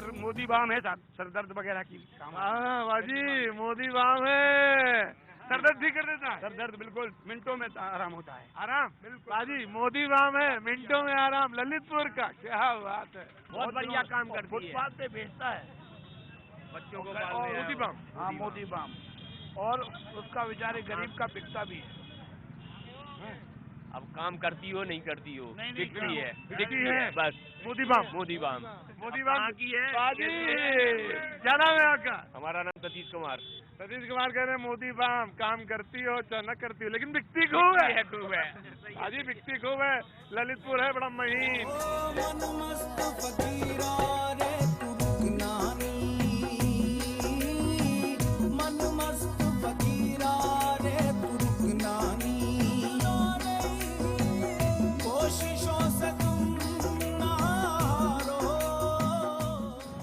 Sir Modi balm है sir, sir दर्द वगैरह की काम। हाँ बाजी मोदी बाम है, सर दर्द ठीक कर देता है। सर दर्द बिल्कुल मिनटों में आराम होता है। आराम बिल्कुल बाजी, मोदी बाम है, मिनटों में आराम। ललितपुर का क्या बात है, बहुत बढ़िया काम करती है। फुटपाथ पे भेजता है बच्चों को और मोदी बाम। हाँ मोदी बाम, और उसका बेचारे गरीब का बिकता भी है। अब काम करती हो नहीं करती हो, दिखती है, दिखती है बस। मोदी बाम, मोदी बाम। मोदी बाम की है बाजी। क्या नाम है आपका? हमारा नाम सतीश कुमार। सतीश कुमार कह रहे हैं मोदी बाम काम करती हो चाहे न करती हो, लेकिन बिकती खूब है। खूब है बाजी, बिकती खूब है। ललितपुर है बड़ा महीन।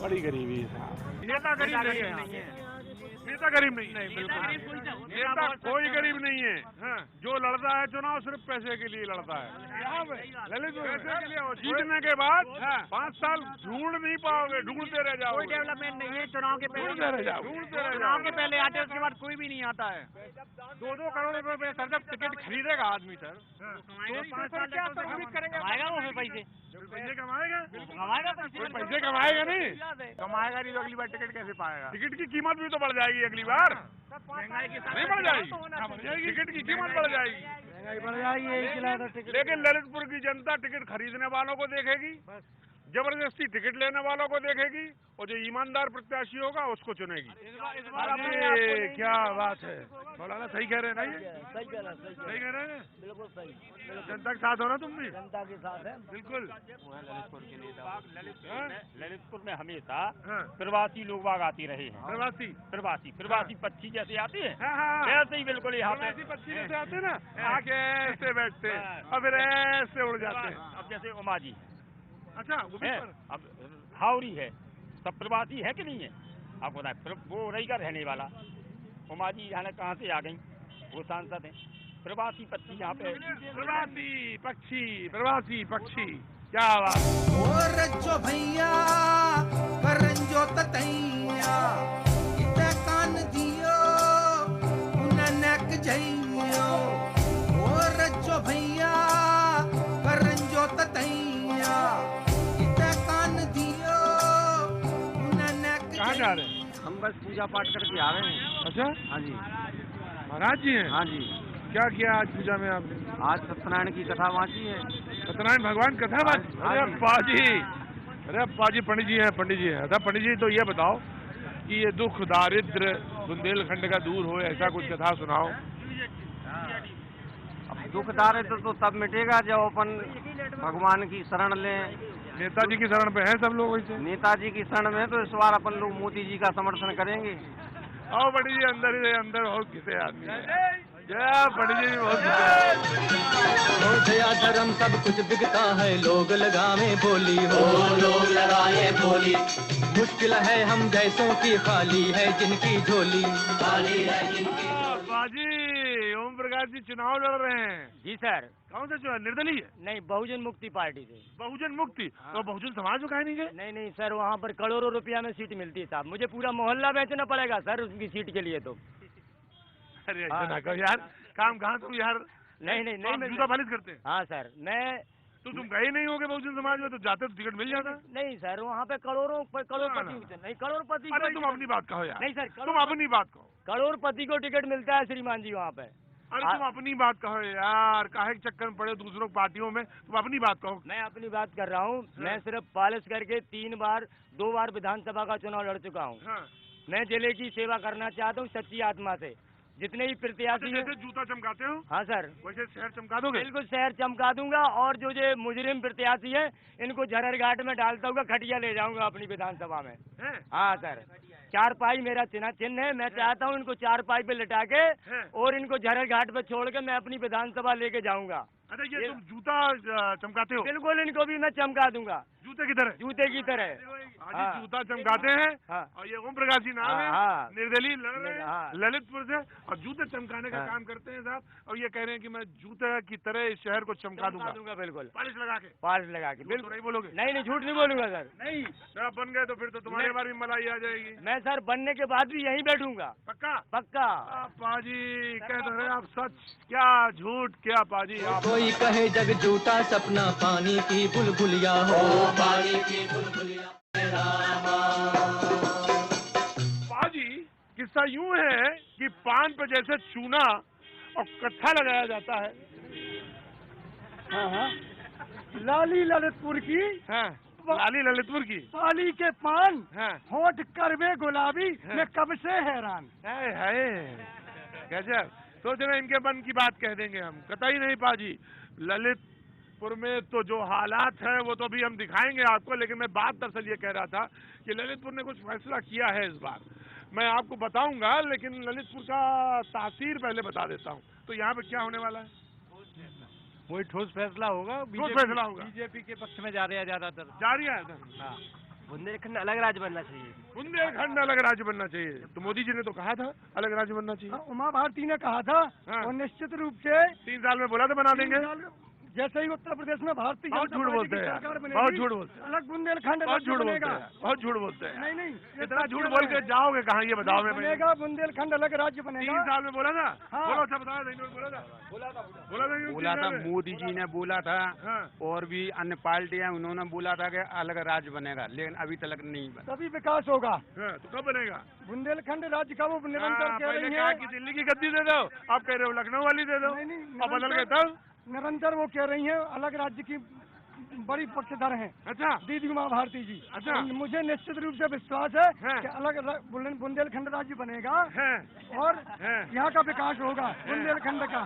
बड़ी गरीबी है साहब। नेता गरीब नहीं है, नेता गरीब नहीं, नेता कोई गरीब नहीं है। हाँ, जो लड़ता है चुनाव सिर्फ पैसे के लिए लड़ता है। यहाँ पे ललितपुर पैसे के लिए, और जीतने के बाद 5 साल ढूंढ नहीं पाओगे, ढूंढते रह जाओ। कोई डेवलपमेंट नहीं है चुनाव के पहले, ढूंढते रह जाओ, ढूंढते रह चुनाव जाओ। के पहले आते हैं, उसके बाद कोई भी नहीं आता है। 2-2 करोड़ रुपए सर जब टिकट खरीदेगा आदमी सर, तो 5 साल क्या उम्मीद करेंगे? कमाएगा वो फिर पैसे, पैसे कमाएगा, कमाएगा पैसे कमाएगा नहीं, कमाएगा नहीं तो अगली बार टिकट कैसे पाएगा? टिकट की कीमत भी तो बढ़ जाएगी अगली बार। महंगाई के साथ नहीं बढ़ जाएगी, बढ़ जाएगी, टिकट की कीमत बढ़ जाएगी, महंगाई बढ़ जाएगी। लेकिन ललितपुर की जनता टिकट खरीदने वालों को देखेगी, जबरदस्ती टिकट लेने वालों को देखेगी, और जो ईमानदार प्रत्याशी होगा उसको चुनेगी। अरे क्या बात है, मौलाना सही कह रहे हैं ना? ये सही कह रहे हैं, सही कह रहे हैं, बिल्कुल सही। जनता के साथ हो ना तुम भी? जनता के साथ है बिल्कुल। ललितपुर के नेता। ललितपुर में हमेशा हाँ, प्रवासी लोग बाग आती रहे हैं। प्रवासी पक्षी जैसे आते हैं, हाँ हाँ, वैसे ही बिल्कुल यहाँ पे प्रवासी पक्षी जैसे आते हैं ना, आके ऐसे बैठते हैं और फिर ऐसे उड़ जाते हैं। अब जैसे उमा जी अच्छा, वो भी है, अब हावरी है, सब प्रवासी है कि नहीं है? आपको बताए, वो रही का रहने वाला उमा जी यहाँ कहाँ से आ गई, वो सांसद है। प्रवासी पक्षी यहाँ पे, प्रवासी पक्षी क्या बात। रज्जो भैया करंजो ततैया इते कान दियो उननक जइयो। ओ रज्जो भैया करंजो ततैया इते कान दियो उननक। कहाँ जा रहे हैं? हम बस पूजा पाठ करके आ रहे हैं। अच्छा, हाँ जी, महाराज जी हैं? हाँ जी। क्या किया आज पूजा में आपने? आज सत्यनारायण की कथा वांची है। सत्यनारायण भगवान कथा बात। हाँ अरे जी। पाजी, अरे पाजी, पंडित जी है, पंडित जी है। अच्छा पंडित जी, तो ये बताओ कि ये दुख दारिद्र बुंदेलखंड का दूर हो, ऐसा कुछ कथा सुनाओ। अब दुख दारिद्र तो तब मिटेगा जब अपन भगवान की शरण लें। नेताजी की शरण पे हैं सब लोग वैसे। नेताजी की शरण में तो इस बार अपन लोग मोदी जी का समर्थन करेंगे। आओ पंडित जी, अंदर ही अंदर बहुत घिसे आदमी है। जय पंडित जी, बहुत दया धर्म सब कुछ बिकता है, लोग लगावे बोली हो, लोग लगाए बोली। मुश्किल है हम जैसों की, खाली है जिनकी झोली, खाली है जिनकी। बाजी, ओम प्रकाश जी चुनाव लड़ रहे हैं। जी सर। कौन सा चुनाव? निर्दलीय है? नहीं, बहुजन मुक्ति पार्टी से। बहुजन मुक्ति। तो बहुजन समाज में काहे नहीं गए? नहीं सर, वहाँ पर करोड़ों रुपया में सीट मिलती है साहब, मुझे पूरा मोहल्ला बेचना पड़ेगा सर उसकी सीट के लिए तो। अरे ऐसा ना कहो यार, काम कहाँ तुम यार। नहीं, मैं जूता फालिश करते हैं। हाँ सर, मैं तो तुम गए नहीं होगे बहुजन समाज में, तो जाते तो टिकट मिल जाता। नहीं सर, वहाँ पे करोड़पति नहीं, करोड़पति अरे तुम अपनी बात कहो यार। नहीं सर, तुम अपनी बात कहो। करोड़पति को टिकट मिलता है श्रीमान जी वहाँ पे। अरे तुम अपनी बात कहो यार, काहे के चक्कर में पड़े दूसरों पार्टियों में, तुम अपनी बात कहो। मैं अपनी बात कर रहा हूँ। मैं सिर्फ पॉलिश करके 2 बार विधानसभा का चुनाव लड़ चुका हूँ। हाँ। मैं जिले की सेवा करना चाहता हूँ सच्ची आत्मा से। जितने भी प्रत्याशी हैं, जैसे जूता चमकाते हो, हाँ सर, वैसे शहर चमका दोगे? बिल्कुल शहर चमका दूंगा, और जो मुजरिम प्रत्याशी है इनको झरर घाट में डालता हुआ खटिया ले जाऊंगा अपनी विधानसभा में। हाँ सर, 4 पाई मेरा चिन्ह है। मैं चाहता हूँ इनको 4 पाई पे लिटा के और इनको झरर घाट पे छोड़ के मैं अपनी विधानसभा लेके जाऊंगा। अच्छा, ये तुम जूता चमकाते हो? बिल्कुल, इनको भी मैं चमका दूंगा। जूते की तरह। जूते की तरह। हाजी हाँ। जूता चमकाते हैं हाँ। और ये ओम प्रकाश जी नाम है, हाँ। निर्दलीय लड़ रहे हैं हाँ। ललितपुर से और जूते चमकाने का हाँ। काम करते हैं साहब। और ये कह रहे हैं कि मैं जूते की तरह इस शहर को चमका दूंगा बिल्कुल, पॉलिश लगा के। पास लगा के। तो बिल्कुल नहीं बोलोगे? नहीं, झूठ नहीं बोलूंगा सर। नहीं, जब आप बन गए तो फिर तो तुम्हारे नहीं। बारे में मलाई आ जाएगी। मैं सर बनने के बाद भी यहीं बैठूंगा, पक्का? पक्का। पाजी कह तो रहे आप सच क्या झूठ क्या पाजी आप। कोई कहे जग झूठा सपना पानी की बुलबुलिया हो, पानी की बुलबुलिया पाजी किस्सा यूं है कि पान पे जैसे चूना और कत्था लगाया जाता है। हाँ, लाली ललितपुर की, हाँ, लाली ललितपुर की। पाली के पान, हाँ, होठ करवे गुलाबी, हाँ। मैं कब से हैरान। हाय गजब। सोच रहे इनके मन की बात कह देंगे हम, कतई नहीं पाजी। ललितपुर में तो जो हालात है वो तो अभी हम दिखाएंगे आपको, लेकिन मैं बात दरअसल ये कह रहा था कि ललितपुर ने कुछ फैसला किया है इस बार। मैं आपको बताऊंगा, लेकिन ललितपुर का तासीर पहले बता देता हूँ। तो यहाँ पे क्या होने वाला है? वही ठोस फैसला होगा। ठोस फैसला होगा। बीजेपी के पक्ष में जा रहे हैं ज्यादातर। जारी है हाँ, बुंदेलखंड अलग राज्य बनना चाहिए। बुंदेलखंड अलग राज्य बनना चाहिए। तो मोदी जी ने तो कहा था अलग राज्य बनना चाहिए। उमा भारती ने कहा था, हाँ। और निश्चित रूप से 3 साल में बोला था बना देंगे। जैसे ही उत्तर प्रदेश में भारतीय बहुत जनता झूठ पार्टी बोलते की हैं यार, सरकार बनेगी, बहुत झूठ बोलते हैं। अलग बुंदेलखंड बहुत राज्य झूठ बोलते बनेगा। हैं, बहुत झूठ बोलते हैं। नहीं नहीं, ये इतना सच झूठ कह बोल रहे के हैं। जाओगे कहाँ ये बताओ मैं। बनेगा, बुंदेलखंड अलग राज्य 3 बनेगा। साल में बोला था। हाँ। बोलो अच्छा बताया नहीं बोला था। बोला था कि बोला 3 था, साल में। मोदी जी ने बोला था, हाँ। और भी अन्य पार्टियां उन्होंने बोला था कि अलग राज्य बनेगा, लेकिन अभी तक नहीं बना। तभी विकास होगा। हाँ, तो कब बनेगा? बुंदेलखंड राज्य का वो निरंतर हाँ, कह पहले रही कहा है। कि दिल्ली की गद्दी दे दो, अब कह रहे हो लखनऊ वाली दे दो। नहीं, नहीं, और बदल गए तब। निरंतर वो कह रही है अलग राज्य की बड़ी पक्षधर हैं अच्छा दीदी उमा भारती जी। अच्छा। मुझे निश्चित रूप से विश्वास है हाँ। कि अलग बुंदेलखंड राज्य बनेगा है और हाँ। यहाँ का विकास होगा बुंदेलखंड का।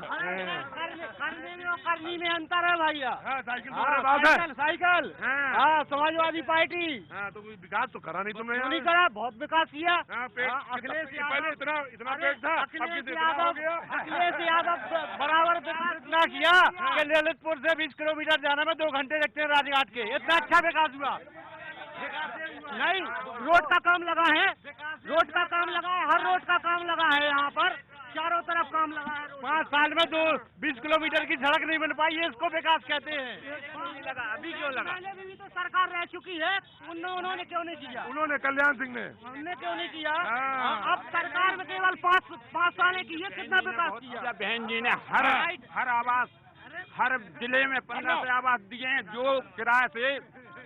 करनी में अंतर है भैया। हाँ, साइकिल तुम्हारे पास है। साइकिल, हाँ। हाँ, समाजवादी पार्टी। हाँ, तो कोई विकास तो करा नहीं तुमने नहीं यार। करा, बहुत विकास किया। हाँ, पेट हाँ, कितना- अखिलेश पहले इतना अरे, पेट था, अब अखिलेश कितने इतना हो यादव गया। अखिलेश यादव बराबर विकास इतना किया कि ललितपुर से 20 किलोमीटर जाने में 2 घंटे लगते हैं राजघाट के। इतना अच्छा विकास हुआ। नहीं, रोड का काम लगा है, रोड का काम लगा है, हर रोड का काम लगा है यहाँ पर, चारों तरफ काम लगा है। 5 साल में 20 किलोमीटर की सड़क नहीं बन पाई है, इसको विकास कहते हैं। लगा, अभी क्यों लगा? पहले भी तो सरकार रह चुकी है, उन्होंने क्यों नहीं किया? उन्होंने कल्याण सिंह ने। हमने क्यों नहीं किया? हाँ। अब सरकार में केवल 5 साल की है, कितना विकास किया? बहन जी ने हर आवास, हर जिले में 15 से आवास दिए हैं। जो किराए से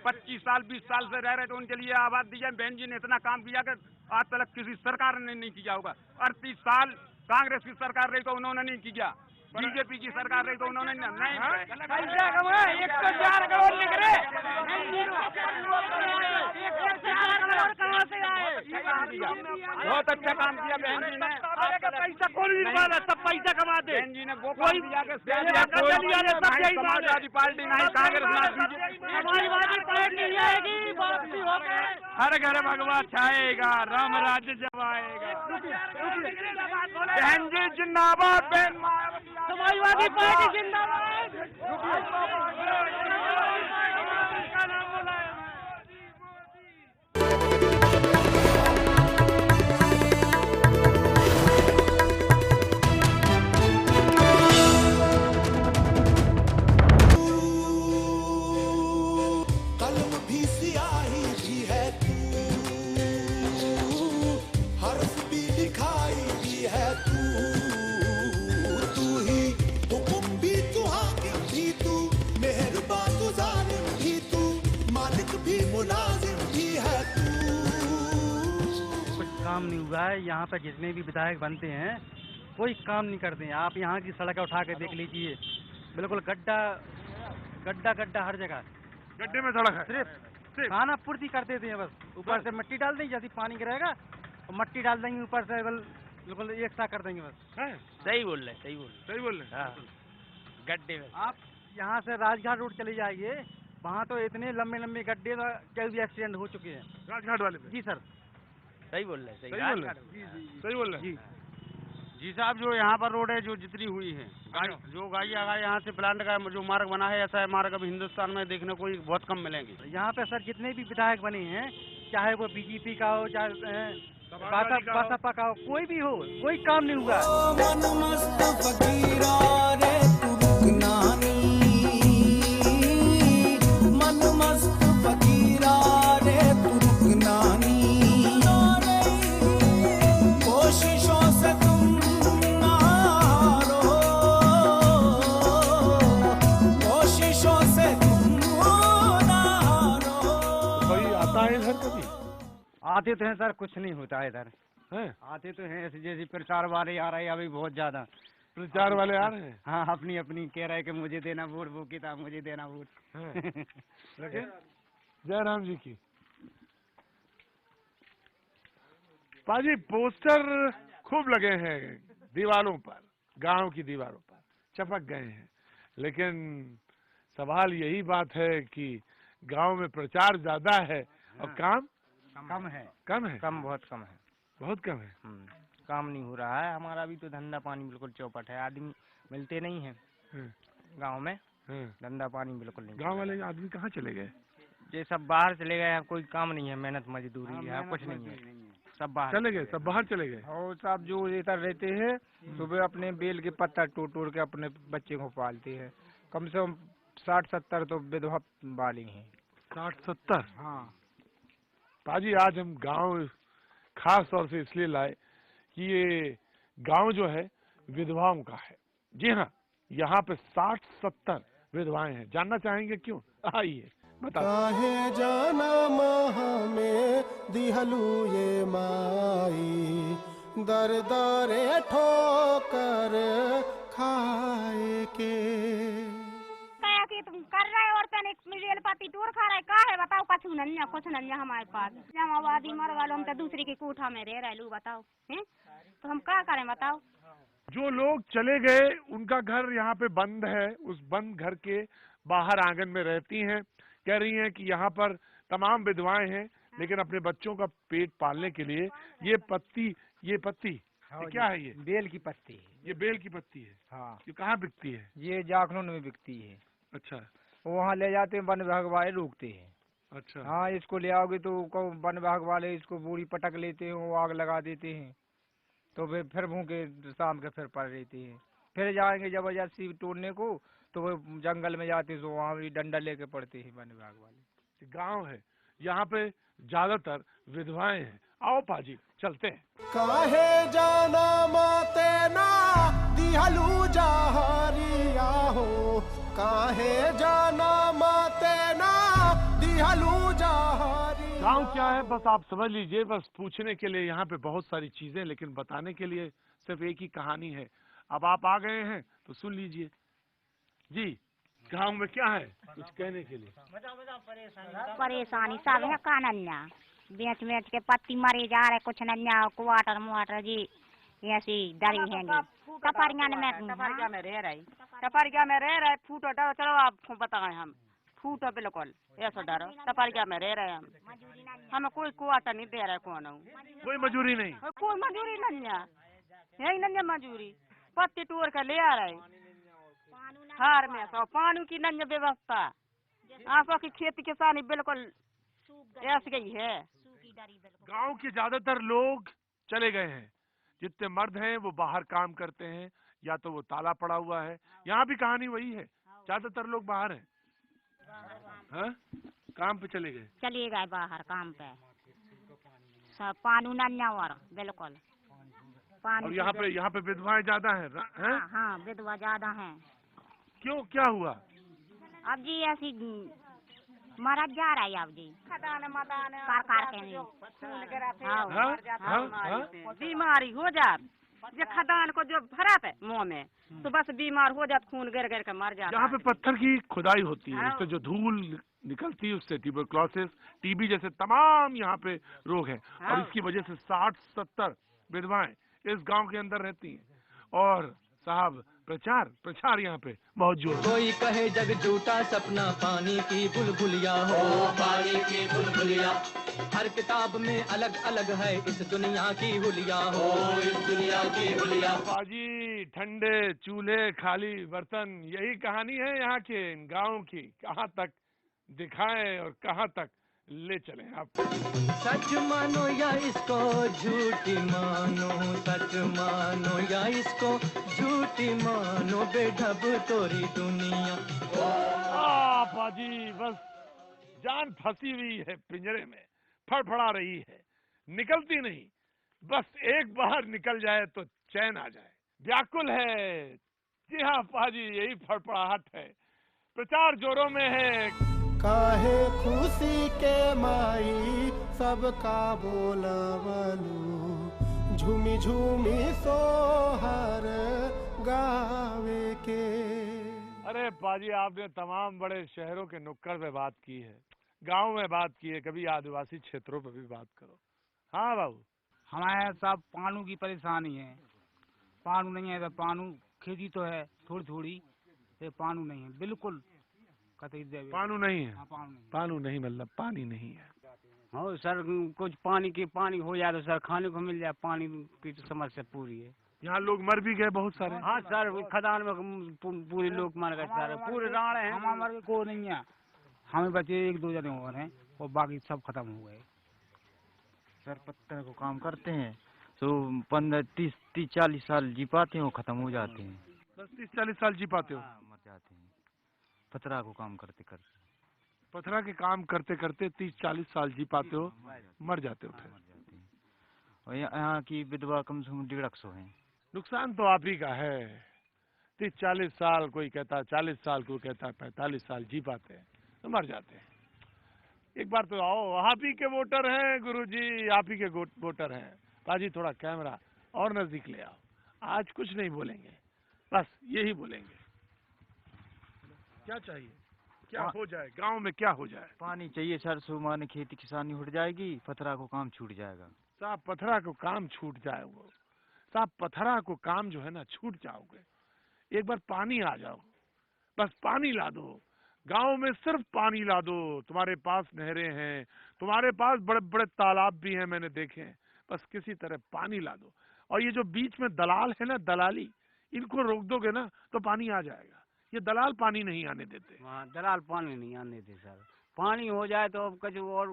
25 साल 20 साल से रह रहे थे उनके लिए आवास दिए हैं। बहन जी ने इतना काम किया कि आज तक किसी सरकार ने नहीं किया होगा। 38 साल कांग्रेस की सरकार रही तो उन्होंने नहीं किया, बीजेपी की सरकार रही तो उन्होंने नहीं। पैसा कमाए, 104 करोड़ निकले। 104 करोड़ कहाँ से आए? बहुत अच्छा काम किया बहन जी ने। पैसा कौन नहीं कमा, सब पैसा कमाते। बहन जी ने वो काम किया कि समाजवादी पार्टी नहीं, कांग्रेस ना बीजेपी। पार्टी आएगी, वापसी हो गए। हर घर भगवा छाएगा, राम राज्य जब आएगा। बहन जी जिंदाबाद, बहन समाजवादी पार्टी जिंदाबाद। कलम भी सियाही भी है तू, हर्फ भी लिखाई भी है तू, तू ही हुक्म भी तू हाकिम भी तू, मेहरबान तू जालिम भी तू, मालिक भी मुलाजिम भी है तू। कुछ काम नहीं हुआ है। यहाँ पे जितने भी विधायक बनते हैं कोई काम नहीं करते हैं। आप यहाँ की सड़क उठा के देख लीजिए, बिल्कुल गड्ढा गड्ढा गड्ढा हर जगह। गड्ढे में सड़क है। सिर्फ खाना पूर्ति कर देते हैं, बस ऊपर से मिट्टी डाल देंगे, जैसे पानी गिरेगा और मट्टी डाल देंगे ऊपर से, बिल्कुल एक सा कर देंगे बस। हैं? सही बोल रहे, सही बोल सही बोल रहे हैं। हाँ। गड्ढे में आप यहाँ से राजघाट रोड चले जाइए, वहाँ तो इतने लंबे लंबे गड्ढे, कई भी एक्सीडेंट हो चुके हैं। राजघाट वाले पे। जी सर, सही बोल रहे, सही बोल रहे हैं। सही बोल रहे हैं। जी साहब, जो यहाँ पर रोड है जो जितनी हुई है, जो गाड़ी यहाँ से प्लांट का जो मार्ग बना है, ऐसा मार्ग अब हिंदुस्तान में देखने को बहुत कम मिलेंगे। यहाँ पे सर जितने भी विधायक बने हैं, चाहे वो बीजेपी का हो, चाहे बसपा का हो, कोई भी हो, कोई काम नहीं हुआ। मन मस्त फकीरा रे तू रुकना नी, मन मस्त फकीरा रे तू रुकना नी, कोशिशों से तुम ना हारो, कोशिशों से तुम ना हारो। कोई आता है इधर कभी? आते तो हैं सर, कुछ नहीं होता है इधर। हैं? आते तो हैं, ऐसे जैसे प्रचार वाले आ रहे हैं अभी बहुत ज्यादा। प्रचार वाले आ रहे हैं? हाँ, अपनी अपनी कह रहे हैं कि मुझे देना वोट, वो किताब मुझे देना वोट। लगे जयराम जी की। पाजी, पोस्टर खूब लगे हैं दीवारों पर, गांव की दीवारों पर चपक गए हैं, लेकिन सवाल यही बात है कि गांव में प्रचार ज्यादा है और काम कम है। कम है। कम, बहुत कम है। बहुत कम है। काम नहीं हो रहा है। हमारा भी तो धंधा पानी बिल्कुल चौपट है, आदमी मिलते नहीं है गांव में। धंधा पानी बिल्कुल नहीं। गांव वाले आदमी कहाँ चले गए? ये सब बाहर चले गए हैं, कोई काम नहीं है, मेहनत मजदूरी है, कुछ नहीं है, सब बाहर चले गए, सब बाहर चले गए। और सब जो इधर रहते हैं सुबह अपने बेल के पत्ता तोड़ तोड़ के अपने बच्चे को पालते हैं। कम से कम 60-70 तो विधवा वाली हैं। 60-70? हाँ। पाजी, आज हम गांव खास तौर से इसलिए लाए कि ये गांव जो है विधवाओं का है। जी हाँ, यहाँ पे 60-70 विधवाएं हैं। जानना चाहेंगे क्यों? आइए बता। काहे जाना महा में दिहलू ये माई, दर दरे ठोकर खाए के। कि तुम कर रहे और तने मिलियन पति टूर खा रहे का है? बताओ, कुछ नन्या हमारे पास। जब आबादी मर गए, हम तो दूसरे की कोठा में रह रहे। बताओ हैं, तो हम क्या करें? बताओ। जो लोग चले गए उनका घर यहाँ पे बंद है, उस बंद घर के बाहर आंगन में रहती हैं। कह रही हैं कि यहाँ पर तमाम विधवाएं हैं, लेकिन अपने बच्चों का पेट पालने के लिए ये पत्ती ये क्या है? ये बेल की पत्ती है। ये बेल की पत्ती है। हाँ। ये कहाँ बिकती है? ये जाखनून में बिकती है। अच्छा। वहाँ ले जाते हैं, वन विभाग वाले रोकते हैं। अच्छा। हाँ, इसको ले आओगे तो वन विभाग वाले इसको बूढ़ी पटक लेते हैं, वो आग लगा देते हैं, तो फिर भूखे शाम के फिर पड़ रहते हैं। फिर जाएंगे जबरदस्ती तोड़ने को, तो वो जंगल में जाते तो वहाँ भी डंडा लेके पड़ते हैं वन विभाग वाले। गांव है, यहाँ पे ज्यादातर विधवाएं हैं। आओ पाजी, चलते हैं। काहे जाना माते ना दिहलू जहरिया हो, काहे जाना माते ना दिहलू जहरिया। गांव क्या है बस आप समझ लीजिए। बस पूछने के लिए यहाँ पे बहुत सारी चीजें, लेकिन बताने के लिए सिर्फ एक ही कहानी है। अब आप आ गए हैं तो सुन लीजिए। जी, गांव में क्या है कुछ कहने के लिए? परेशानी सब है का नन्या, बेच बेच के पत्ती मरे जा रहे। कुछ नन्या क्वार्टर मुआटर जी ऐसी डरी है। टपरिया में रह रही, टपरिया में रह रहे। फूटो डरो, चलो आपको बताएं हम। फूटो बिल्कुल ऐसा डरो, टपरिया में रह रहे हम। हमें कोई क्वार्टर नहीं दे रहा है। कोई मजूरी नहीं? कोई मजूरी नन्या, यही नन्या मजूरी। पत्ती टूर कर ले आ रहे हार में। तो पानी की नन्या व्यवस्था, आंसू की खेती किसानी बिल्कुल ऐसी गई है। गांव के ज्यादातर लोग चले गए हैं। जितने मर्द हैं वो बाहर काम करते हैं, या तो वो ताला पड़ा हुआ है। यहाँ भी कहानी वही है, ज्यादातर लोग बाहर हैं। हाँ? काम पे चले गए बाहर काम पे। सब पानी नन्या और बिल्कुल पानी। और यहाँ पे विधवाएं ज्यादा हैं। हाँ, विधवा ज्यादा हैं। क्यों, क्या हुआ? अब जी ऐसी मरा जा रहा है। अब जी कार के नहीं बीमारी हो जात। जो खदान को जो भरा है मुँह में, तो बस बीमार हो जात, खून गिर गिर के मर जाता। यहाँ पे पत्थर की खुदाई होती है, उससे जो धूल निकलती है उससे ट्यूबरक्लोसिस, टीबी जैसे तमाम यहाँ पे रोग हैं। और इसकी वजह से 60-70 विधवाएं इस गांव के अंदर रहती हैं। और साहब प्रचार प्रचार यहाँ पे बहुत जोर। कोई कहे जग झूठा सपना पानी की बुलबुलिया हो, पानी की बुलबुलिया। हर किताब में अलग अलग है इस दुनिया की हुलिया हो, इस दुनिया की हुलिया। बाजी ठंडे चूल्हे खाली बर्तन, यही कहानी है यहाँ के गाँव की। कहाँ तक दिखाएं और कहाँ तक ले चलें आप। सच मानो या इसको झूठी मानो, सच मानो या इसको झूठी मानो, बेढब तोरी दुनिया। बाजी बस जान फंसी हुई है पिंजरे में, फड़फड़ा रही है, निकलती नहीं। बस एक बार निकल जाए तो चैन आ जाए। व्याकुल है, जी हाँ पाजी, यही फड़फड़ाहट है। प्रचार जोरों में है। काहे खुशी के माई सबका बोलवलू, झूमी झूमी सोहर गावे के। अरे पाजी आपने तमाम बड़े शहरों के नुक्कड़ पे बात की है, गांव में बात की है, कभी आदिवासी क्षेत्रों पे भी बात करो। हाँ बाबू, हमारे साहब पानी की परेशानी है। पानी नहीं है तो पानी खेती तो है थोड़ी थोड़ी, पानी नहीं है बिल्कुल। पानी नहीं है, पानी नहीं मतलब पानी नहीं है। हाँ सर, कुछ पानी हो जाए तो सर खाने को मिल जाए, पानी की तो समस्या पूरी है। यहाँ लोग मर भी गए बहुत सारे। हाँ सर, खदान में पूरे लोग मर गए सर, पूरे राण है। हमारे को नहीं है, हमें बचे 1-2 जने हो रहे हैं और बाकी सब खत्म हो गए। सर पत्थर को काम करते हैं तो 15-30-40 साल जी पाते हैं, वो खत्म हो जाते हैं। 30-40 साल जी पाते हो? मर जाते हैं पथरा को काम करते करते। पथरा के काम करते करते 30-40 साल जी पाते हो, मर जाते हो फिर। और यहाँ की विधवा कम से कम 150 है। नुकसान तो आप ही का है। 30-40 साल, कोई कहता है 40 साल, कोई कहता है 45 साल जी पाते हैं तो मर जाते हैं। एक बार तो आओ, आप ही के वोटर हैं गुरुजी, आप ही के वोटर हैं। पाजी थोड़ा कैमरा और नजदीक ले आओ। आज कुछ नहीं बोलेंगे, बस यही बोलेंगे। क्या चाहिए, क्या हो जाए गांव में, क्या हो जाए? पानी चाहिए सर, सुमाने खेती किसानी उठ जाएगी, पथरा को काम छूट जाएगा। साहब पथरा को काम छूट जाएगा, साहब पथरा को काम जो है ना छूट जाओगे। एक बार पानी आ जाओ, बस पानी ला दो गांव में, सिर्फ पानी ला दो। तुम्हारे पास नहरें हैं, तुम्हारे पास बड़े बड़े तालाब भी हैं, मैंने देखे हैं। बस किसी तरह पानी ला दो। और ये जो बीच में दलाल है ना, दलाली, इनको रोक दोगे ना तो पानी आ जाएगा। ये दलाल पानी नहीं आने देते। दलाल पानी नहीं आने देते सर। पानी हो जाए तो अब कुछ और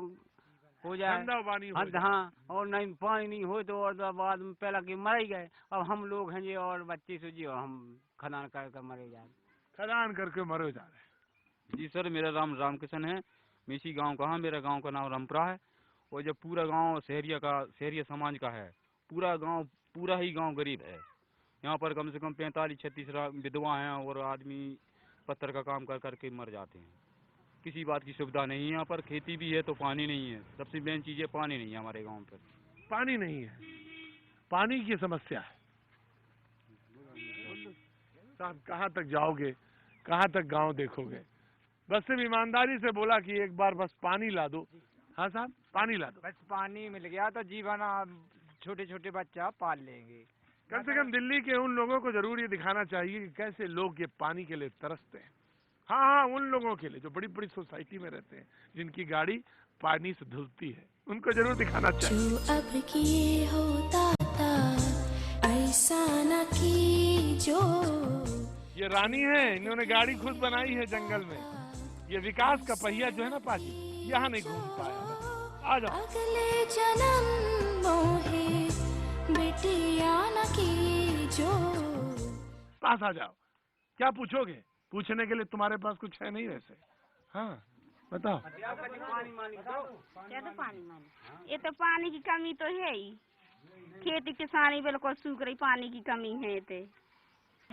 हो जाए, पानी हो जाए। हाँ, और नहीं पानी नहीं हो तो और बाद में पहला के मर ही गए। अब हम लोग हैं जी और बच्चे से जी, और हम खदान करके मरे जा रहे, खदान करके मरे जा रहे। जी सर, मेरा नाम रामकिशन है, मैं इसी गाँव का हूँ। मेरा गाँव का नाम रामपुरा है। और जब पूरा गाँव शहरिया समाज का है, पूरा ही गाँव गरीब है। यहाँ पर कम से कम 45-36 विधवा हैं और आदमी पत्थर का काम कर करके मर जाते हैं। किसी बात की सुविधा नहीं है यहाँ पर। खेती भी है तो पानी नहीं है। सबसे मेन चीज़ है पानी नहीं है हमारे गांव पर। पानी नहीं है, पानी की समस्या है। साहब कहाँ तक जाओगे, कहाँ तक गांव देखोगे? बस सिर्फ ईमानदारी से बोला कि एक बार बस पानी ला दो। हाँ साहब, पानी ला दो। बस पानी मिल गया तो जीवन छोटे छोटे बच्चा पाल लेंगे। कम से कम दिल्ली के उन लोगों को जरूर ये दिखाना चाहिए कि कैसे लोग ये पानी के लिए तरसते हैं। हाँ, उन लोगों के लिए जो बड़ी बड़ी सोसाइटी में रहते हैं, जिनकी गाड़ी पानी से धुलती है, उनको जरूर दिखाना चाहिए। जो अब किए होता था ऐसा न कीजो। ये रानी है, इन्होंने गाड़ी खुद बनाई है जंगल में। ये विकास का पहिया जो है ना पाजी, यहाँ नहीं घूम पाया। आ जाओ। अगले जन्म है बेटिया न कीजो। पास आ जाओ। क्या पूछोगे? पूछने के लिए तुम्हारे पास कुछ है नहीं वैसे। हाँ बताओ। क्या तो पानी ये तो पानी की कमी तो है ही। खेती किसानी बिल्कुल सूख रही, पानी की कमी है। तो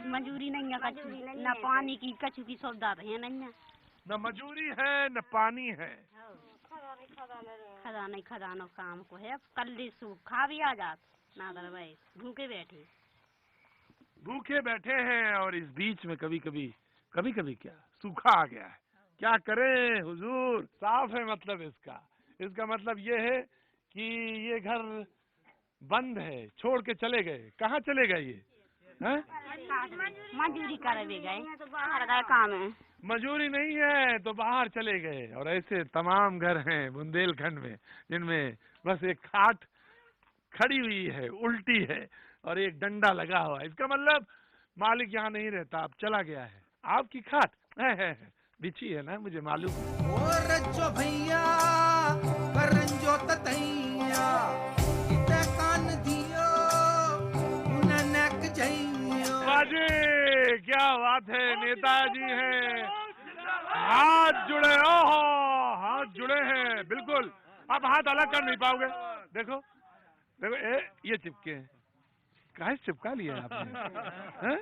मजूरी नहीं है, कछु न पानी की कछु की सुविधा है नहीं है। न मजूरी है न पानी है। खदानो काम को है। कल सूखा भी आ जात ना, दरवाइज भूखे बैठे हैं। और इस बीच में कभी कभी क्या सूखा आ गया है। क्या करें हुजूर? साफ है मतलब इसका मतलब ये है कि ये घर बंद है, छोड़ के चले गए। कहाँ चले गए? ये हैं? मजदूरी कर भी गए तो बाहर गए काम है। मजूरी नहीं है तो बाहर चले गए। और ऐसे तमाम घर हैं बुंदेलखंड में जिनमें बस एक खाट खड़ी हुई है, उल्टी है, और एक डंडा लगा हुआ है। इसका मतलब मालिक यहाँ नहीं रहता, अब चला गया है। आपकी खाट है बिछी है ना, मुझे मालूम है। ओ रज्जो भैया करंजो ततैया इते कान दियो उननक जइयो। बाजी क्या बात है, नेताजी हैं, हाथ जुड़े, ओहो हाथ जुड़े हैं बिल्कुल। आप हाथ अलग कर नहीं पाओगे। देखो देखो ये चिपके हैं, काहे चिपका लिया आपने? हैं?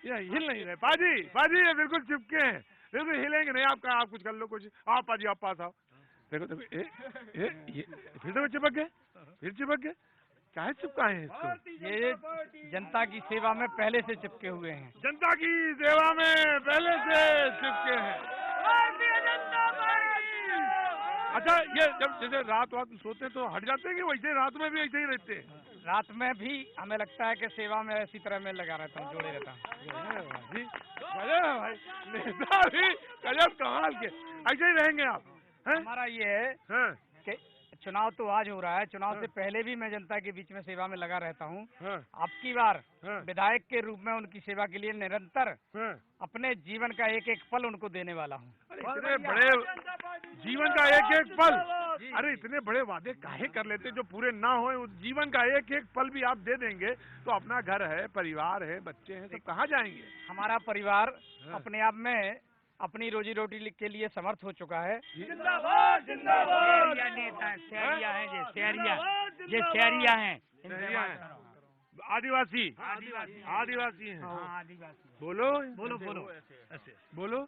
ये हिल नहीं रहे पाजी ये बिल्कुल चिपके हैं, बिल्कुल हिलेंगे नहीं। आप कुछ कर लो, कुछ आप पाजी आप पास आओ। देखो देखो ये फिर तो चिपक गए, काहे चिपकाए हैं इसको? ये जनता की सेवा में पहले से चिपके हुए हैं। जनता की सेवा में पहले से चिपके हैं। अच्छा, ये जब जैसे रात में सोते हैं तो हट जाते हैं कि वैसे रात में भी ऐसे ही रहते हैं? रात में भी हमें लगता है कि सेवा में इसी तरह मैं लगा रहता हूँ, जोड़े रहता हूँ। गजब भाई, नेता भी गजब कमाल के, ऐसे ही रहेंगे आप? हमारा ये है कि चुनाव तो आज हो रहा है, चुनाव से पहले भी मैं जनता के बीच में सेवा में लगा रहता हूँ। आपकी बार विधायक के रूप में उनकी सेवा के लिए निरंतर अपने जीवन का एक एक पल उनको देने वाला हूँ। इतने बड़े जीवन का एक एक पल, अरे इतने बड़े वादे काहे कर लेते जो पूरे ना होए? उस जीवन का एक एक पल भी आप दे देंगे तो अपना घर है, परिवार है, बच्चे हैं, तो कहाँ जाएंगे? हमारा परिवार अपने आप में अपनी रोजी रोटी के लिए समर्थ हो चुका है। जिंदाबाद जिंदाबाद। शहरिया हैं, ये शहरिया हैं, आदिवासी हैं। बोलो।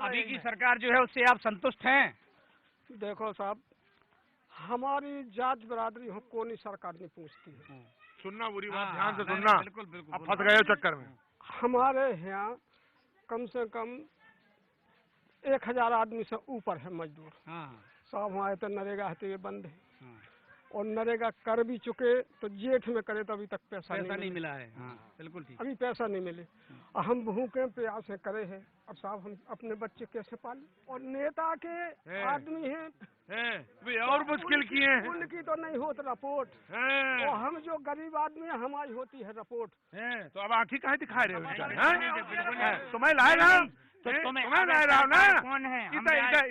अभी की सरकार जो है उससे आप संतुष्ट हैं? देखो साहब, हमारी जात बिरादरी हो कोई सरकार नहीं पूछती है। सुनना बुरी बात, ध्यान से सुनना, बिल्कुल आप फंस गए हो चक्कर में। हमारे यहाँ कम से कम 1000 आदमी से ऊपर है मजदूर। साहब हमारे तो नरेगा है बंद है, और नरेगा कर भी चुके तो जेठ में करे तो अभी तक पैसा नहीं मिला है। बिल्कुल ठीक, अभी पैसा नहीं मिले। हम भूखे प्यास से करे हैं। अब साहब हम अपने बच्चे कैसे पाले? और नेता के आदमी हैं और मुश्किल किए हैं, उनकी तो नहीं होती रिपोर्ट, और हम जो गरीब आदमी है हमारी होती है रिपोर्ट। तो अब आँखें काहे दिखा रहे हो? तुम्हें लाए रहा हूँ, तुम्हें लाए रहा हूँ ना, कौन है?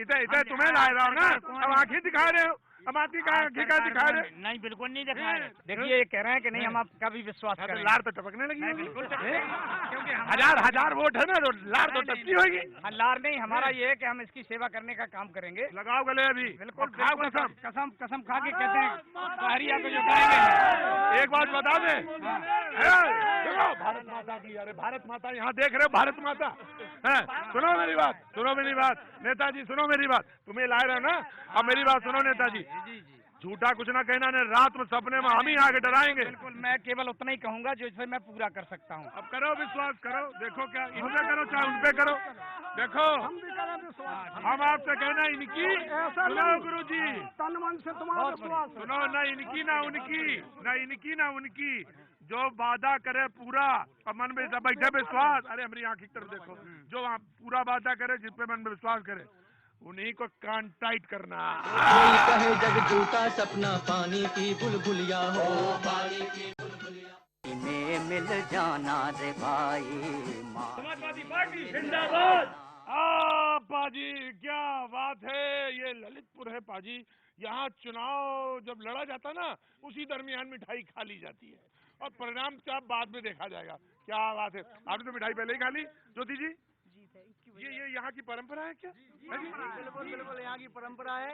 इधर तुम्हें लाए रहा हूँ ना, अब आँखें दिखा रहे हो, अब आँखें का दिखा रहे? नहीं, बिल्कुल नहीं दिखा रहे। देखिए ये कह रहे हैं कि नहीं हम आपका भी विश्वास करें। लार तो टपकने लगी, क्योंकि हजार वोट है ना, तो लार तो टपकी होगी। लार नहीं, हमारा ये है कि हम इसकी सेवा करने का काम करेंगे। लगाओ गले अभी, बिल्कुल कसम खा के कहते हैं शहरिया को जुटाएंगे। एक बात बता दे, भारत माता की, अरे भारत माता यहाँ देख रहे हो, भारत माता है। सुनो मेरी बात नेताजी, सुनो मेरी बात। तुम्हें लाए रहे ना, अब मेरी बात सुनो नेताजी, झूठा कुछ ना कहना ने, रात में सपने में हम ही आगे डराएंगे। बिल्कुल, मैं केवल उतना ही कहूँगा जो इसे मैं पूरा कर सकता हूँ। अब करो विश्वास, करो, देखो क्या इन पे करो चाहे उन पे करो। देखो हम आपसे कहना इनकी, सुनो गुरु जी, तन मन से तुम्हारा विश्वास, सुनो, ना इनकी ना उनकी, जो वादा करे पूरा और मन में बैठे विश्वास। अरे हमारी आँख की तरफ देखो, जो वहाँ पूरा वादा करे, जिस पे मन में विश्वास करे, उन्हीं को कान टाइट करना। कोई कहे जग झूठा सपना पानी की बुलबुलिया हो, पानी की बुलबुलिया में मिल जाना रे भाई। समाजवादी पार्टी जिंदाबाद। पाजी क्या बात है, ये ललितपुर है पाजी। यहाँ चुनाव जब लड़ा जाता ना, उसी दरमियान मिठाई खा ली जाती है, और परिणाम क्या बाद में देखा जाएगा। क्या बात है, आपने तो मिठाई पहले ही खा ली ज्योति जी? ये यहाँ की परंपरा है क्या? बिल्कुल यहाँ की परंपरा है।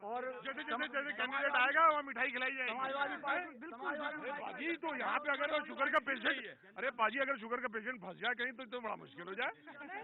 और जैसे कैंडिडेट आएगा वहाँ मिठाई खिलाई जाएगी। बाजी तो यहाँ पे अगर शुगर का पेशेंट, अरे बाजी अगर शुगर का पेशेंट फंस जाए कहीं तो बड़ा मुश्किल हो जाए।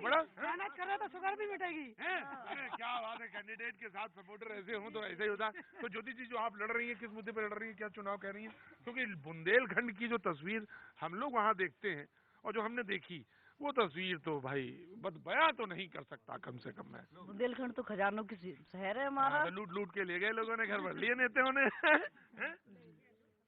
बड़ा मेहनत कर रहे तो शुगर भी मिटेगी। क्या बात है, कैंडिडेट के साथ सपोर्टर ऐसे हों तो ऐसे ही होता है। तो ज्योति जी, जो आप लड़ रही है, किस मुद्दे पे लड़ रही है, क्या चुनाव कह रही है? क्योंकि बुंदेलखंड की जो तस्वीर हम लोग वहाँ देखते हैं और जो हमने देखी, वो तस्वीर तो भाई बयां तो नहीं कर सकता। कम से कम मैं, बुंदेलखंड तो खजानों की शहर है हमारा। लूट के ले गए लोगों ने, घर भर लिए नेताओं ने।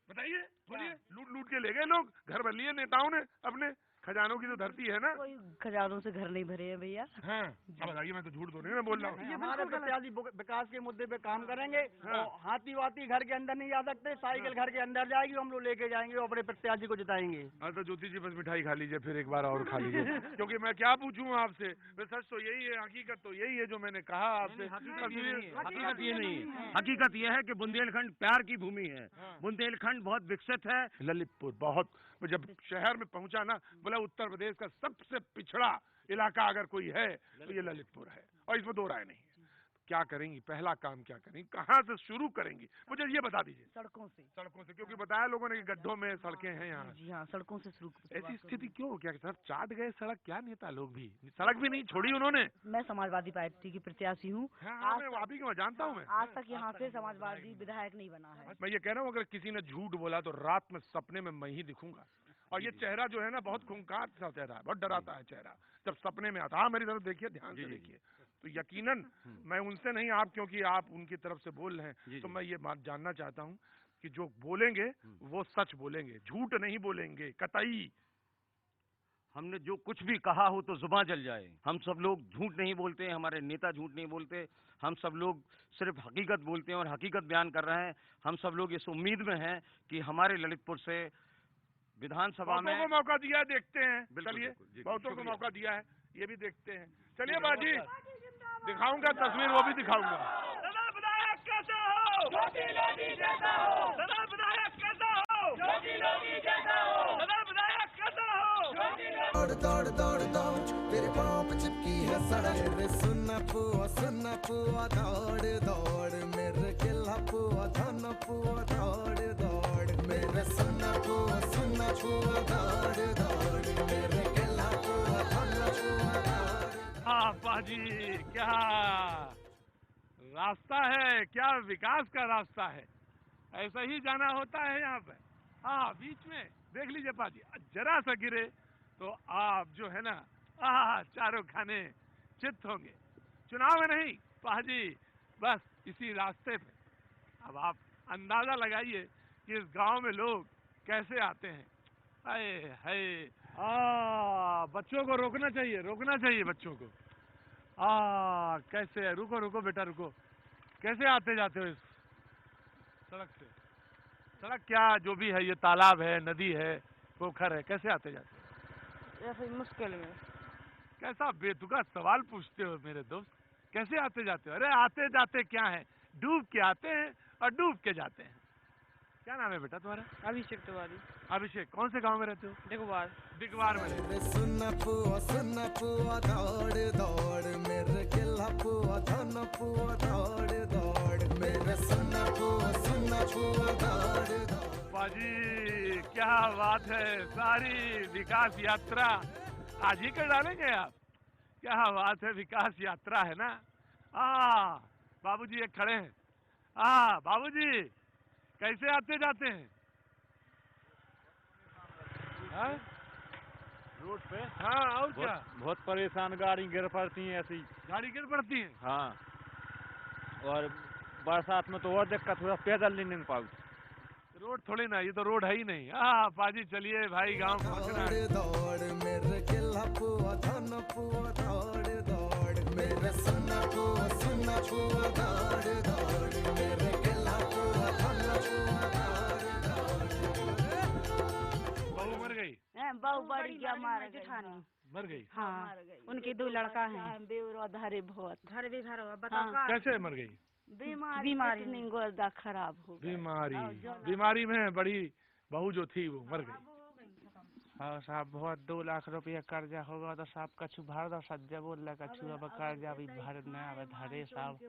बताइए, बोलिए। लूट लूट के ले गए लोग, घर भर लिए नेताओं ने अपने। खजानों की तो धरती है ना। कोई खजानों से घर नहीं भरे हैं भैया। हाँ, अब बताइए, मैं तो झूठ तो नहीं मैं बोल रहा हूँ। हमारे प्रत्याशी विकास के मुद्दे पे काम करेंगे। और हाथी वाती घर के अंदर नहीं जा सकते, साइकिल घर के अंदर जाएगी, हम लोग लेके जाएंगे और अपने प्रत्याशी को जिताएंगे। हाँ, तो ज्योति जी बस मिठाई खा लीजिए, फिर एक बार और खा लीजिए। क्योंकि मैं क्या पूछूं आपसे, सच तो यही है, हकीकत तो यही है जो मैंने कहा आपसे। हकीकत ये नहीं है, हकीकत ये है कि बुंदेलखंड प्यार की भूमि है। बुंदेलखंड बहुत विकसित है। ललितपुर बहुत, जब शहर में पहुंचा ना, बोला उत्तर प्रदेश का सबसे पिछड़ा इलाका अगर कोई है तो ये ललितपुर है, और इसमें दो राय नहीं है। क्या करेंगी, पहला काम क्या करेंगी, कहाँ से शुरू करेंगी, मुझे ये बता दीजिए। सड़कों से। सड़कों से, क्योंकि बताया लोगों ने कि गड्ढों में सड़कें हैं यहाँ। जी हाँ, सड़कों से शुरू। ऐसी स्थिति क्यों, क्या सर चाट गए सड़क, क्या नेता लोग भी सड़क भी नहीं छोड़ी उन्होंने। मैं समाजवादी पार्टी की प्रत्याशी हूँ। आप ही को जानता हूँ मैं। आज तक यहाँ से समाजवादी विधायक नहीं बना है। मैं ये कह रहा हूँ, अगर किसी ने झूठ बोला तो रात में सपने में मैं ही दिखूंगा। और ये चेहरा जो है ना, बहुत खूंखार सा चेहरा है, बहुत डराता है चेहरा। जब सपने में आता, हाँ मेरी तरफ देखिए, ध्यान से देखिए, तो यकीनन मैं उनसे नहीं, आप क्योंकि आप उनकी तरफ से बोल रहे हैं, तो मैं ये बात जानना चाहता हूँ कि जो बोलेंगे वो सच बोलेंगे, झूठ नहीं बोलेंगे कतई। हमने जो कुछ भी कहा हो तो जुबान जल जाए। हम सब लोग झूठ नहीं बोलते, हमारे नेता झूठ नहीं बोलते, हम सब लोग सिर्फ हकीकत बोलते हैं और हकीकत बयान कर रहे हैं। हम सब लोग इस उम्मीद में हैं कि हमारे ललितपुर से विधानसभा में बहुतों को मौका दिया है, देखते हैं। चलिए, बहुतों को मौका दिया है, ये भी देखते हैं। चलिए बाजी, दिखाऊंगा तस्वीर, वो भी दिखाऊंगा। विधायक कैसा हो, विधायक कैसा हो, विधायक कैसा हो। दौड़ दौड़ दौड़ दौड़ तेरे पाँव पे चिपकी है सड़क। मेरे सुन्ना पुआ दौड़ दौड़, मेरे गिल्ला पुआ धन पुआ दौड़ दौड़, मेरे सुन्ना पुआ दौड़ दौड़, मेरे गिल्ला पुआ धन पुआ दौड़। हाँ बाजी, क्या रास्ता है, क्या विकास का रास्ता है। ऐसा ही जाना होता है यहाँ पे। हाँ, बीच में देख लीजिए पाजी, जरा सा गिरे तो आप जो है ना, चारों खाने चित होंगे। चुनाव में नहीं पाजी, बस इसी रास्ते पे। अब आप अंदाजा लगाइए कि इस गांव में लोग कैसे आते हैं। हाय बच्चों को रोकना चाहिए बच्चों को। कैसे, रुको रुको बेटा रुको, कैसे आते जाते हो इस सड़क से? सड़क क्या, जो भी है, ये तालाब है, नदी है, पोखर है, कैसे आते जाते हो? ऐसे मुश्किल में। कैसा बेतुका सवाल पूछते हो मेरे दोस्त, कैसे आते जाते हो? अरे आते जाते क्या है, डूब के आते हैं और डूब के जाते हैं। क्या नाम है बेटा तुम्हारा? अभिषेक तिवारी। अभिषेक, कौन से गांव में रहते हो? दिगवार में। सुन्ना पुआ दौड़ दौड़, मेरे गिल्ला पुआ धन पुआ दौड़ दौड़, मेरे सुन्ना पुआ दौड़ दौड़। बाजी क्या बात है, सारी विकास यात्रा आज ही कर डालेंगे आप। क्या बात है, विकास यात्रा है ना। बाबूजी एक खड़े हैं। बाबूजी कैसे आते जाते हैं? रोड पे। हाँ, और क्या? बहुत परेशान, गाड़ी गिर पड़ती है, ऐसी गाड़ी गिर पड़ती है। हाँ, और बरसात में तो और दिक्कत, थोड़ा पैदल नहीं निकल पाऊ। रोड थोड़ी ना, ये तो रोड है ही नहीं। पाजी चलिए भाई, गांव पहुंचना है। दौड़ मेरे गिल्ला पुआ धन पुआ दौड़ दौड़, मेरे सुन्ना पुआ दौड़ दौड़, मेरे गिल्ला पुआ धन पुआ दौड़ दौड़। बहू मर गई? बहू बड़ी क्या मार गई, मर गई। हाँ, उनके 2 लड़का हैं। बेवरा धारे बहुत घर भी घर हाँ। कैसे मर गई? बीमारी नहीं, गुर्दा खराब हो गया। बीमारी में बड़ी बहू जो थी वो मर गई। हाँ साहब, बहुत 2 लाख रुपया कर्जा होगा तो साहब कछु भर दो। सज्जा बोल रहा कछु अब कर्जा भी भरना है धरे साहब।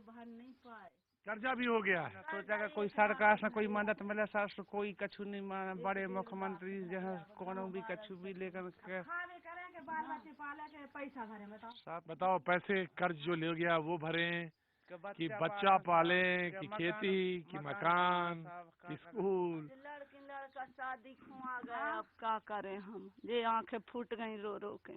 कर्जा भी हो गया है। सोचा कि कोई सरकार से कोई मदद मिले सर, तो कोई कछु नहीं माना। बड़े मुख्यमंत्री जहाँ कोनो भी कछु भी लेकर के पैसा भरे। बताओ पैसे कर्ज जो ले गया वो भरे कि बच्चा पाले, कि खेती, कि मकान, कि स्कूल। लड़का शादी खुआ गया, अब क्या करें हम, ये आंखें फूट गई रो रो के।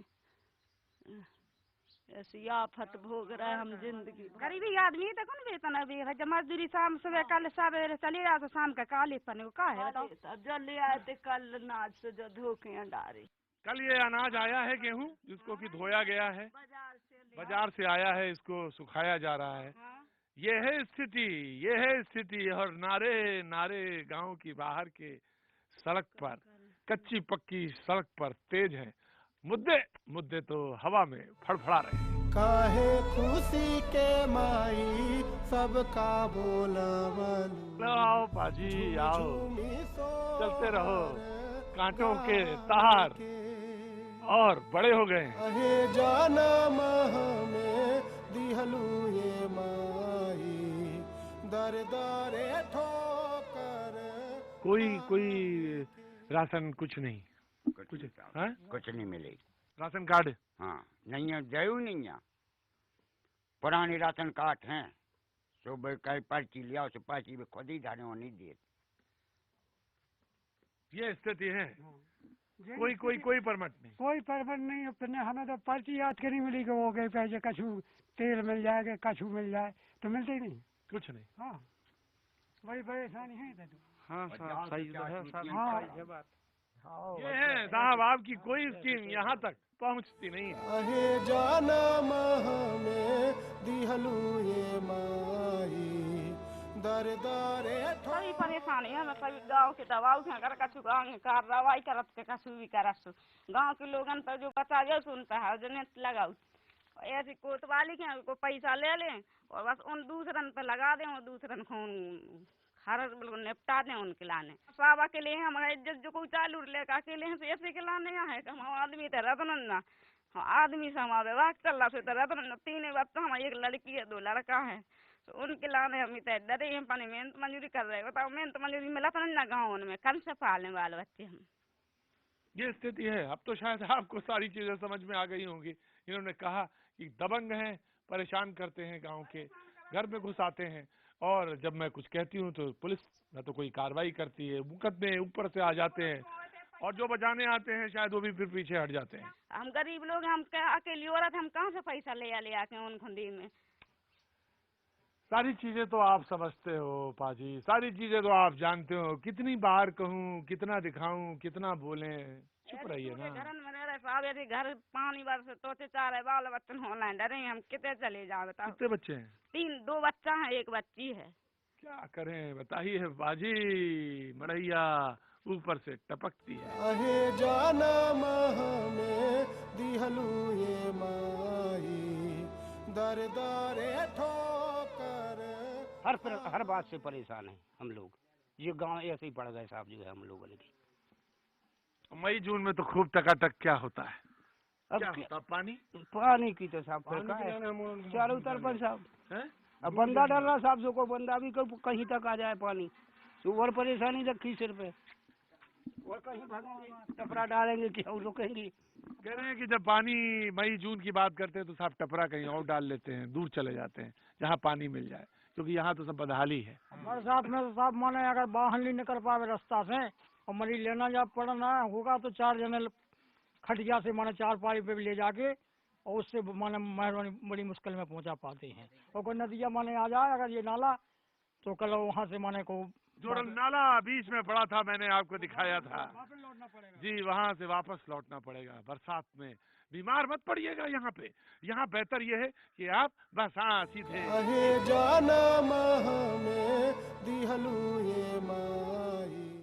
ऐसी आफत भोग रहा है हम जिंदगी। गरीबी आदमी तो कौन वेतन है जब मजदूरी शाम सुबह कल सवेरे चले जाओ तो शाम का काले पने वो का है बताओ। जल आए थे कल नाच से जो धोखे डारे। कल ये अनाज आया है गेहूं जिसको कि धोया गया है, बाजार से आया है, इसको सुखाया जा रहा है। ये है स्थिति, ये है स्थिति। और नारे नारे गांव की बाहर के सड़क पर, कच्ची पक्की सड़क पर तेज है। मुद्दे मुद्दे तो हवा में फड़फड़ा रहे हैं। काहे खुशी के माई सबका बोला आओ पाजी आओ, चलते रहो कांटों के तार और बड़े हो गए। अहे जाना में दिहलू ये माई दर दरे ठोकर। कोई राशन कुछ नहीं, कुछ नहीं मिले। राशन कार्ड हाँ नहीं है, जयू नहीं है। पुराने राशन कार्ड हैं, सुबह कई पर्ची लिया उस पर्ची में खुद ही जाने नहीं दिए। ये स्थिति है। कोई परमिट नहीं, कोई परमिट नहीं। अपने हमें तो पर्ची याद करनी मिली कि वो गए पैसे कछू तेल मिल जाएगा, कछू मिल जाए तो मिलते ही नहीं, कुछ नहीं। हाँ बड़ी परेशानी है। हाँ साहब सही तो है साहब, हाँ सही है बात। ये है साहब, आपकी कोई स्कीम यहाँ तक पहुँचती नहीं है। अहे जाना में दिहलू ये माई दर दरे सभी परेशानी है। सभी गाँव के दबाव से अगर कछु गाँव में कार्रवाई करत के कछु भी करत गाँव के लोगन पर जो बचा जाए सुनता है जो नेट लगाओ ऐसी कोतवाली के को पैसा ले लें और बस उन दूसरन पे लगा दें और दूसरन खून हर बिल्कुल निपटा दें उनके लाने। सब अकेले हैं हमारा इज्जत जो कोई चालू लेकर अकेले हैं तो ऐसे के लाने है कि हम आदमी तो रतन ना आदमी से हमारा विभाग चल रहा तो रतन 3 बच्चा हमारी, एक लड़की है 2 लड़का है तो उनके लाने हम इतने डरे हैं। पानी मेहनत मजदूरी कर रहे बताओ, मेहनत मजदूरी मिला तो नहीं ना गाँव में, कल से पालने वाले बच्चे हम। ये स्थिति है। अब तो शायद आपको सारी चीजें समझ में आ गई होंगी। इन्होंने कहा कि दबंग हैं, परेशान करते हैं, गांव के घर में घुस आते हैं और जब मैं कुछ कहती हूँ तो पुलिस न तो कोई कार्रवाई करती है, मुकदमे ऊपर से आ जाते हैं और जो बचाने आते हैं शायद वो भी फिर पीछे हट जाते हैं। हम गरीब लोग, हम अकेली औरत, हम कहाँ से पैसा ले आके उन खुंदी में। सारी चीजें तो आप समझते हो पाजी, सारी चीजें तो आप जानते हो। कितनी बार कहूँ, कितना दिखाऊं, कितना बोलें, चुप रहिए ना। घर पानी बरस तो 4 बाल बच्चन होना डरे हम कितने चले जाओ बताओ। कितने बच्चे हैं? 2 बच्चा है, 1 बच्ची है। क्या करें बताइए बाजी, मड़ैया ऊपर से टपकती है। अहे जाना में दिहलू ये माई दर दरे ठोकर। हर बात से परेशान है हम लोग। ये गांव ऐसे ही पड़ गए साहब जो है हम लोगों की। मई जून में तो खूब टकाटक क्या होता है? अब क्या होता? पानी की तो साहब चारों तरफ साहब। अब बंदा डर रहा साहब, जो को बंदा भी कहीं तक आ जाए पानी तो और परेशानी रखी सिर पे। और कहीं टपरा डालेंगे कि और रुकेंगे। कह रहे हैं कि जब पानी मई जून की बात करते हैं तो साहब टपरा कहीं और डाल लेते हैं, दूर चले जाते हैं जहाँ पानी मिल जाए, क्योंकि यहाँ तो सब बदहाली है। बरसात में तो साहब माने अगर बाहर नहीं निकल पावे रास्ता से और मरीज लेना जब पड़ना होगा तो 4 जने खटिया से माने 4 पाई पे ले जाके और उससे माने मेहरबानी बड़ी मुश्किल में पहुंचा पाते हैं। और कोई नदिया माने आ जाए अगर ये नाला तो कल वहाँ से माने को जो नाला बीच में पड़ा था, मैंने आपको दिखाया था जी, वहाँ से वापस लौटना पड़ेगा। बरसात में बीमार मत पड़िएगा यहाँ पे। यहाँ बेहतर ये है कि आप बस हाँ सीधे अहे जाना में दिहलू ये माई।